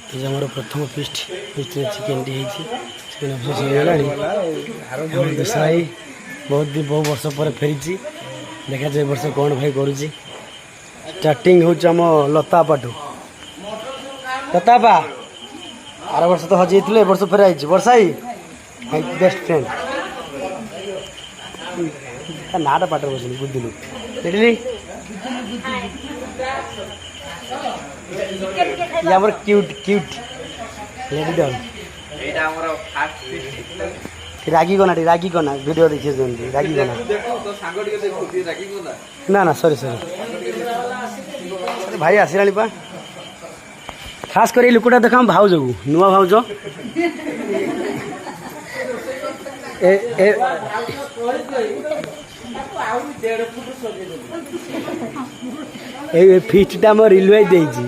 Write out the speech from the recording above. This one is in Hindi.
ये आम प्रथम फिस्ट चिकेन टी चिकेन अफिस हो दूसरा ही बहुत वर्ष पर फेरी देखा जाए वर्ष कौन भाई करुच्ची स्टार्टिंग होम लतापाठू लतापा आर वर्ष तो हजे वर्ष फेर आई वर्षा ही बेस्ट फ्रेंड नाटा पाठ बस बुद्धिलु देखली ये क्यूट क्यूट लेडी डॉग रागी कोना वीडियो देखिए रागी कोना ना ना सॉरी अरे भाई आसला पा खास कर लुकटा देखा भाउज को नुआ भाउज फिस्टा मोर रिलवाई देजी